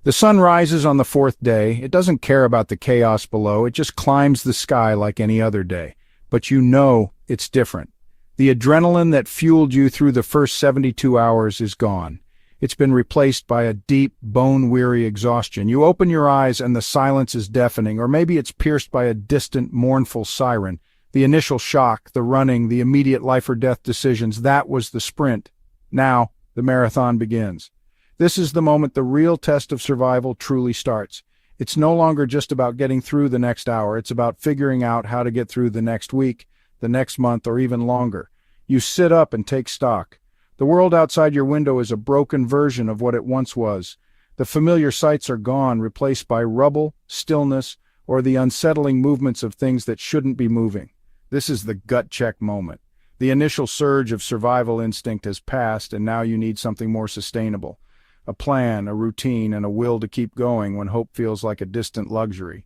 The sun rises on the fourth day. It doesn't care about the chaos below. It just climbs the sky like any other day. But you know it's different. The adrenaline that fueled you through the first 72 hours is gone. It's been replaced by a deep, bone-weary exhaustion. You open your eyes and the silence is deafening, or maybe it's pierced by a distant, mournful siren. The initial shock, the running, the immediate life-or-death decisions, that was the sprint. Now, the marathon begins. This is the moment the real test of survival truly starts. It's no longer just about getting through the next hour. It's about figuring out how to get through the next week, the next month, or even longer. You sit up and take stock. The world outside your window is a broken version of what it once was. The familiar sights are gone, replaced by rubble, stillness, or the unsettling movements of things that shouldn't be moving. This is the gut check moment. The initial surge of survival instinct has passed, and now you need something more sustainable. A plan, a routine, and a will to keep going when hope feels like a distant luxury.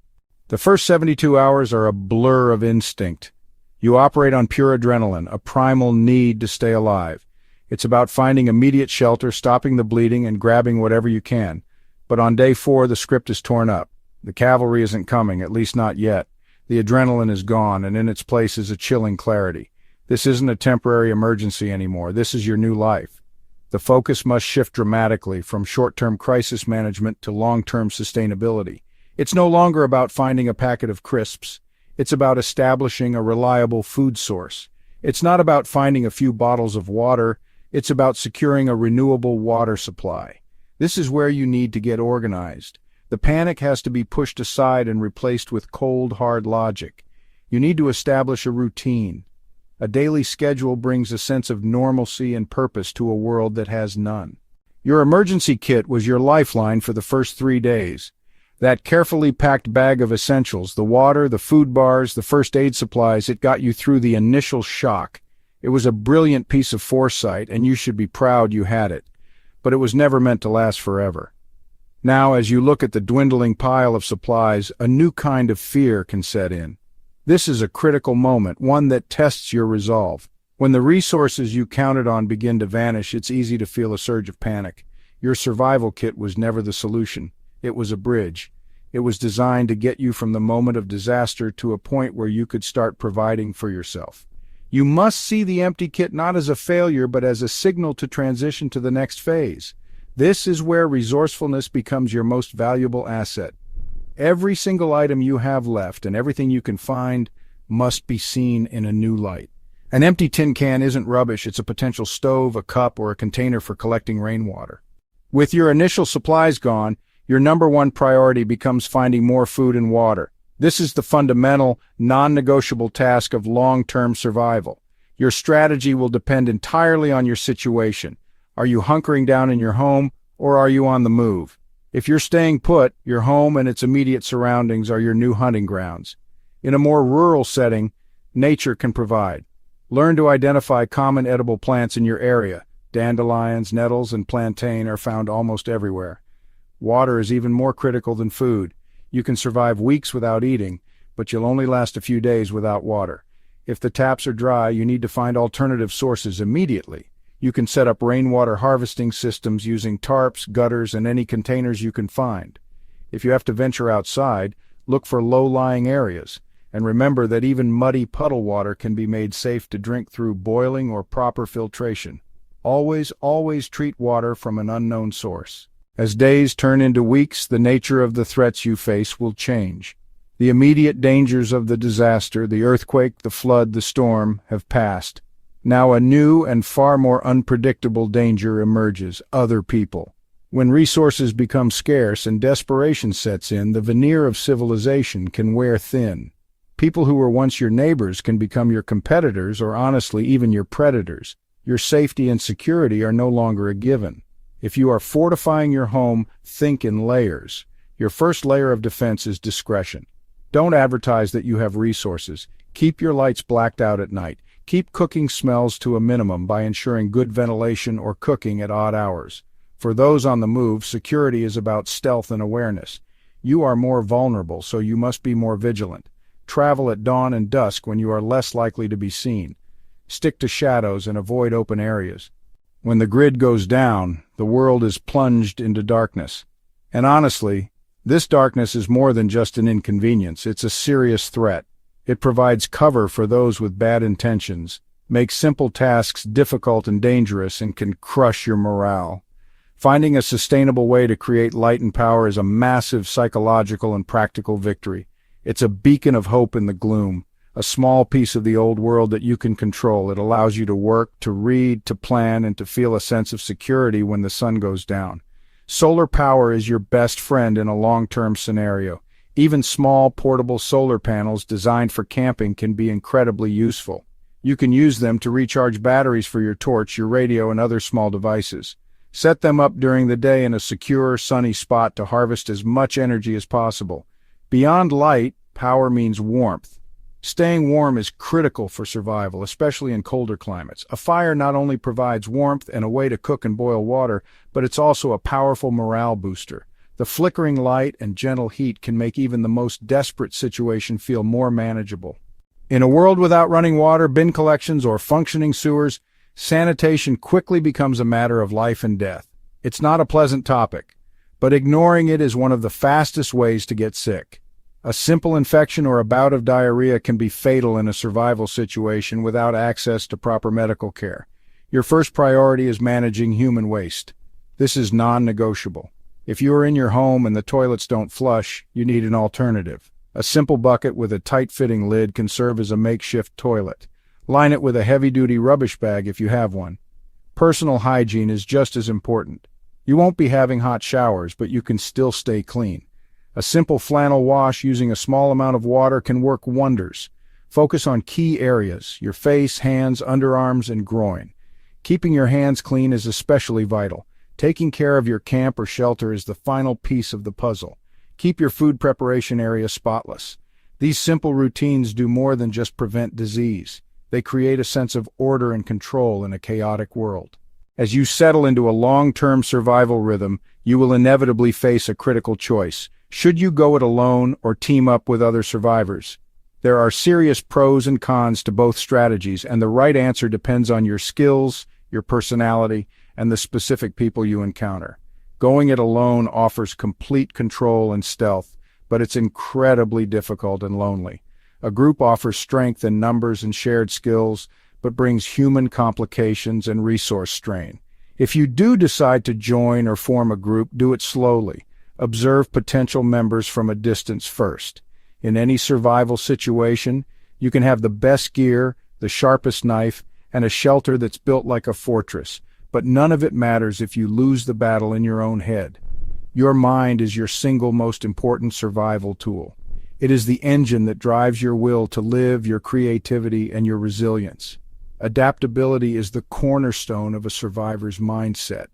The first 72 hours are a blur of instinct. You operate on pure adrenaline, a primal need to stay alive. It's about finding immediate shelter, stopping the bleeding, and grabbing whatever you can. But on day 4, the script is torn up. The cavalry isn't coming, at least not yet. The adrenaline is gone, and in its place is a chilling clarity. This isn't a temporary emergency anymore. This is your new life. The focus must shift dramatically from short-term crisis management to long-term sustainability. It's no longer about finding a packet of crisps. It's about establishing a reliable food source. It's not about finding a few bottles of water. It's about securing a renewable water supply. This is where you need to get organized. The panic has to be pushed aside and replaced with cold, hard logic. You need to establish a routine. A daily schedule brings a sense of normalcy and purpose to a world that has none. Your emergency kit was your lifeline for the first 3 days. That carefully packed bag of essentials, the water, the food bars, the first aid supplies, it got you through the initial shock. It was a brilliant piece of foresight, and you should be proud you had it. But it was never meant to last forever. Now, as you look at the dwindling pile of supplies, a new kind of fear can set in. This is a critical moment, one that tests your resolve. When the resources you counted on begin to vanish, it's easy to feel a surge of panic. Your survival kit was never the solution. It was a bridge. It was designed to get you from the moment of disaster to a point where you could start providing for yourself. You must see the empty kit not as a failure, but as a signal to transition to the next phase. This is where resourcefulness becomes your most valuable asset. Every single item you have left and everything you can find must be seen in a new light. An empty tin can isn't rubbish. It's a potential stove, a cup, or a container for collecting rainwater. With your initial supplies gone, your number one priority becomes finding more food and water. This is the fundamental, non-negotiable task of long-term survival. Your strategy will depend entirely on your situation. Are you hunkering down in your home, or are you on the move? If you're staying put, your home and its immediate surroundings are your new hunting grounds. In a more rural setting, nature can provide. Learn to identify common edible plants in your area. Dandelions, nettles, and plantain are found almost everywhere. Water is even more critical than food. You can survive weeks without eating, but you'll only last a few days without water. If the taps are dry, you need to find alternative sources immediately. You can set up rainwater harvesting systems using tarps, gutters, and any containers you can find. If you have to venture outside, look for low-lying areas, and remember that even muddy puddle water can be made safe to drink through boiling or proper filtration. Always treat water from an unknown source. As days turn into weeks, the nature of the threats you face will change. The immediate dangers of the disaster, the earthquake, the flood, the storm, have passed. Now a new and far more unpredictable danger emerges: other people. When resources become scarce and desperation sets in, the veneer of civilization can wear thin. People who were once your neighbors can become your competitors or honestly even your predators. Your safety and security are no longer a given. If you are fortifying your home, think in layers. Your first layer of defense is discretion. Don't advertise that you have resources. Keep your lights blacked out at night. Keep cooking smells to a minimum by ensuring good ventilation or cooking at odd hours. For those on the move, security is about stealth and awareness. You are more vulnerable, so you must be more vigilant. Travel at dawn and dusk when you are less likely to be seen. Stick to shadows and avoid open areas. When the grid goes down, the world is plunged into darkness. And honestly, this darkness is more than just an inconvenience, it's a serious threat. It provides cover for those with bad intentions, makes simple tasks difficult and dangerous, and can crush your morale. Finding a sustainable way to create light and power is a massive psychological and practical victory. It's a beacon of hope in the gloom, a small piece of the old world that you can control. It allows you to work, to read, to plan, and to feel a sense of security when the sun goes down. Solar power is your best friend in a long-term scenario. Even small, portable solar panels designed for camping can be incredibly useful. You can use them to recharge batteries for your torch, your radio, and other small devices. Set them up during the day in a secure, sunny spot to harvest as much energy as possible. Beyond light, power means warmth. Staying warm is critical for survival, especially in colder climates. A fire not only provides warmth and a way to cook and boil water, but it's also a powerful morale booster. The flickering light and gentle heat can make even the most desperate situation feel more manageable. In a world without running water, bin collections, or functioning sewers, sanitation quickly becomes a matter of life and death. It's not a pleasant topic, but ignoring it is one of the fastest ways to get sick. A simple infection or a bout of diarrhea can be fatal in a survival situation without access to proper medical care. Your first priority is managing human waste. This is non-negotiable. If you are in your home and the toilets don't flush, you need an alternative. A simple bucket with a tight-fitting lid can serve as a makeshift toilet. Line it with a heavy-duty rubbish bag if you have one. Personal hygiene is just as important. You won't be having hot showers, but you can still stay clean. A simple flannel wash using a small amount of water can work wonders. Focus on key areas: your face, hands, underarms, and groin. Keeping your hands clean is especially vital. Taking care of your camp or shelter is the final piece of the puzzle. Keep your food preparation area spotless. These simple routines do more than just prevent disease. They create a sense of order and control in a chaotic world. As you settle into a long-term survival rhythm, you will inevitably face a critical choice. Should you go it alone or team up with other survivors? There are serious pros and cons to both strategies, and the right answer depends on your skills, your personality, and the specific people you encounter. Going it alone offers complete control and stealth, but it's incredibly difficult and lonely. A group offers strength in numbers and shared skills, but brings human complications and resource strain. If you do decide to join or form a group, do it slowly. Observe potential members from a distance first. In any survival situation, you can have the best gear, the sharpest knife, and a shelter that's built like a fortress, but none of it matters if you lose the battle in your own head. Your mind is your single most important survival tool. It is the engine that drives your will to live, your creativity, and your resilience. Adaptability is the cornerstone of a survivor's mindset.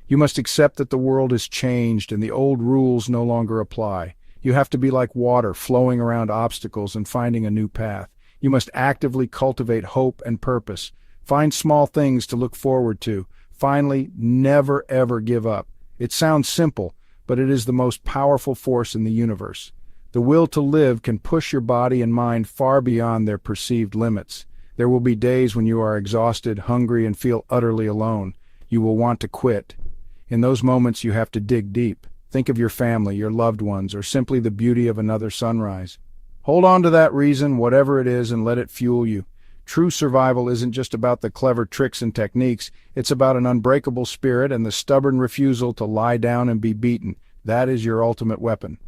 You must accept that the world has changed and the old rules no longer apply. You have to be like water, flowing around obstacles and finding a new path. You must actively cultivate hope and purpose. Find small things to look forward to. Finally, never ever give up. It sounds simple, but it is the most powerful force in the universe. The will to live can push your body and mind far beyond their perceived limits. There will be days when you are exhausted, hungry, and feel utterly alone. You will want to quit. In those moments, you have to dig deep. Think of your family, your loved ones, or simply the beauty of another sunrise. Hold on to that reason, whatever it is, and let it fuel you. True survival isn't just about the clever tricks and techniques. It's about an unbreakable spirit and the stubborn refusal to lie down and be beaten. That is your ultimate weapon.